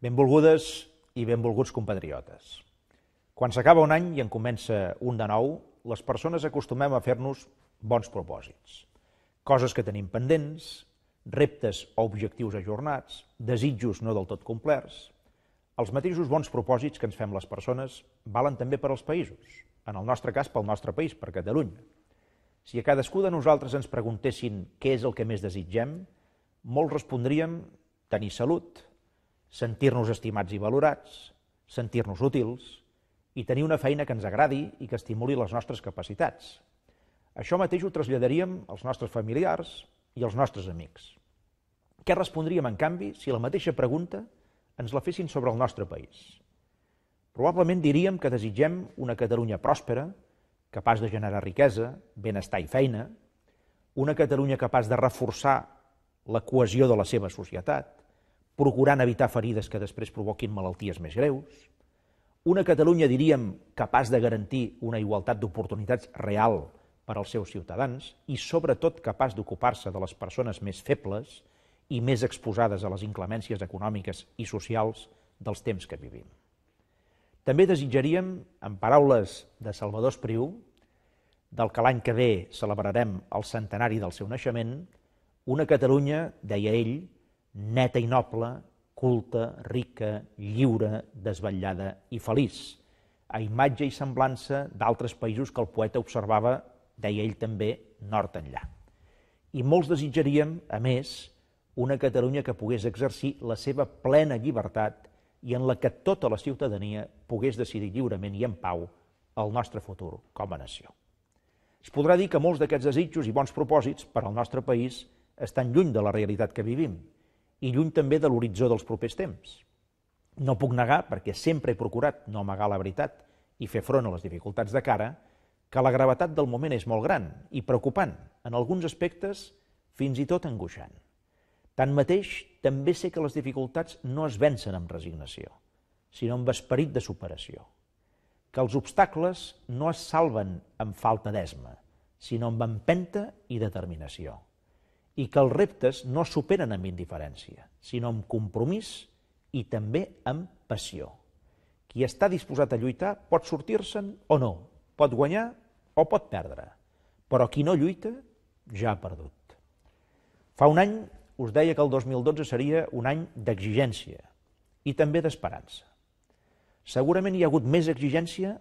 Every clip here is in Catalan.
Benvolgudes i benvolguts compatriotes. Quan s'acaba un any i en comença un de nou, les persones acostumem a fer-nos bons propòsits. Coses que tenim pendents, reptes o objectius ajornats, desitjos no del tot complerts. Els mateixos bons propòsits que ens fem les persones valen també per als països, en el nostre cas pel nostre país, per Catalunya. Si a cadascú de nosaltres ens preguntessin què és el que més desitgem, molts respondríem tenir salut, sentir-nos estimats i valorats, sentir-nos útils i tenir una feina que ens agradi i que estimuli les nostres capacitats. Això mateix ho traslladaríem als nostres familiars i als nostres amics. Què respondríem, en canvi, si la mateixa pregunta ens la fessin sobre el nostre país? Probablement diríem que desitgem una Catalunya pròspera, capaç de generar riquesa, benestar i feina, una Catalunya capaç de reforçar la cohesió de la seva societat, procurant evitar ferides que després provoquin malalties més greus, una Catalunya, diríem, capaç de garantir una igualtat d'oportunitats real per als seus ciutadans i, sobretot, capaç d'ocupar-se de les persones més febles i més exposades a les inclemències econòmiques i socials dels temps que vivim. També desitjaríem, en paraules de Salvador Espriu, del que l'any que ve celebrarem el centenari del seu naixement, una Catalunya, deia ell, neta i noble, culta, rica, lliure, desvetllada i feliç, a imatge i semblança d'altres països que el poeta observava, deia ell també, nord enllà. I molts desitjaríem, a més, una Catalunya que pogués exercir la seva plena llibertat i en la que tota la ciutadania pogués decidir lliurement i en pau el nostre futur com a nació. Es podrà dir que molts d'aquests desitjos i bons propòsits per al nostre país estan lluny de la realitat que vivim i lluny també de l'horitzó dels propers temps. No puc negar, perquè sempre he procurat no amagar la veritat i fer front a les dificultats de cara, que la gravetat del moment és molt gran i preocupant, en alguns aspectes fins i tot angoixant. Tanmateix, també sé que les dificultats no es vencen amb resignació, sinó amb esperit de superació. Que els obstacles no es salven amb falta d'esma, sinó amb empenta i determinació. I que els reptes no es superen amb indiferència, sinó amb compromís i també amb passió. Qui està disposat a lluitar pot sortir-se'n o no, pot guanyar o pot perdre, però qui no lluita ja ha perdut. Fa un any us deia que el 2012 seria un any d'exigència i també d'esperança. Segurament hi ha hagut més exigència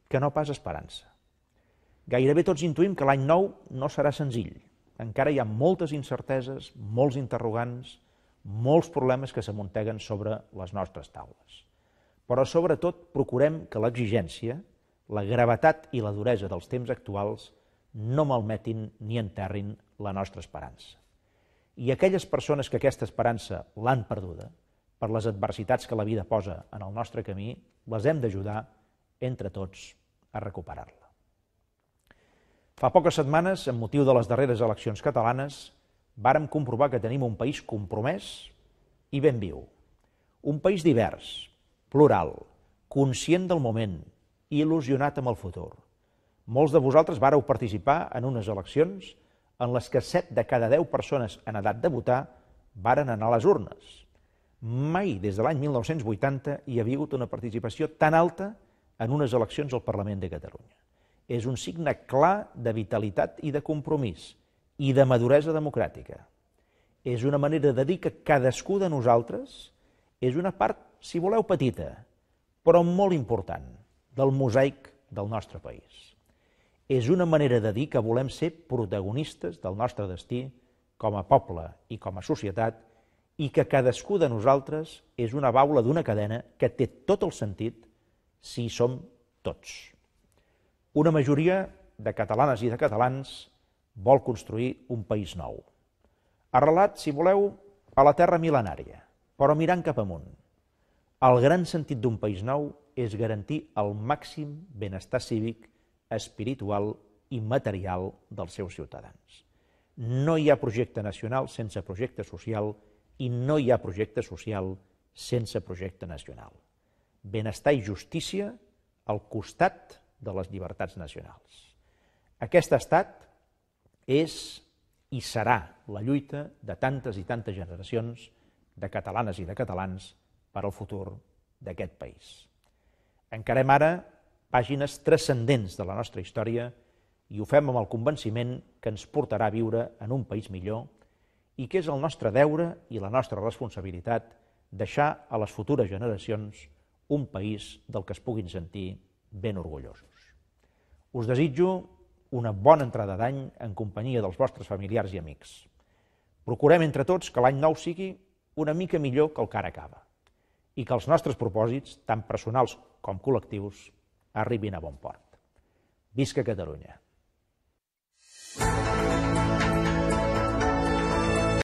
que no pas esperança. Gairebé tots intuïm que l'any nou no serà senzill. Encara hi ha moltes incerteses, molts interrogants, molts problemes que s'amunteguen sobre les nostres taules. Però sobretot procurem que l'exigència, la gravetat i la duresa dels temps actuals no malmetin ni enterrin la nostra esperança. I aquelles persones que aquesta esperança l'han perduda, per les adversitats que la vida posa en el nostre camí, les hem d'ajudar, entre tots, a recuperar-la. Fa poques setmanes, amb motiu de les darreres eleccions catalanes, vàrem comprovar que tenim un país compromès i ben viu. Un país divers, plural, conscient del moment i il·lusionat amb el futur. Molts de vosaltres vàreu participar en unes eleccions en les que 7 de cada 10 persones en edat de votar varen anar a les urnes. Mai des de l'any 1980 hi havia hagut una participació tan alta en unes eleccions al Parlament de Catalunya. És un signe clar de vitalitat i de compromís i de maduresa democràtica. És una manera de dir que cadascú de nosaltres és una part, si voleu, petita, però molt important, del mosaic del nostre país. És una manera de dir que volem ser protagonistes del nostre destí com a poble i com a societat i que cadascú de nosaltres és una baula d'una cadena que té tot el sentit si hi som tots. Una majoria de catalanes i de catalans vol construir un país nou. Arrelat, si voleu, a la terra mil·lenària, però mirant cap amunt. El gran sentit d'un país nou és garantir el màxim benestar cívic, espiritual i material dels seus ciutadans. No hi ha projecte nacional sense projecte social i no hi ha projecte social sense projecte nacional. Benestar i justícia al costat de les llibertats nacionals. Aquest estat és i serà la lluita de tantes i tantes generacions de catalanes i de catalans per al futur d'aquest país. Encarem ara pàgines transcendents de la nostra història i ho fem amb el convenciment que ens portarà a viure en un país millor i que és el nostre deure i la nostra responsabilitat deixar a les futures generacions un país del que es puguin sentir ben orgullosos. Us desitjo una bona entrada d'any en companyia dels vostres familiars i amics. Procurem entre tots que l'any nou sigui una mica millor que el que ara acaba i que els nostres propòsits, tant personals com col·lectius, arribin a bon port. Visca Catalunya!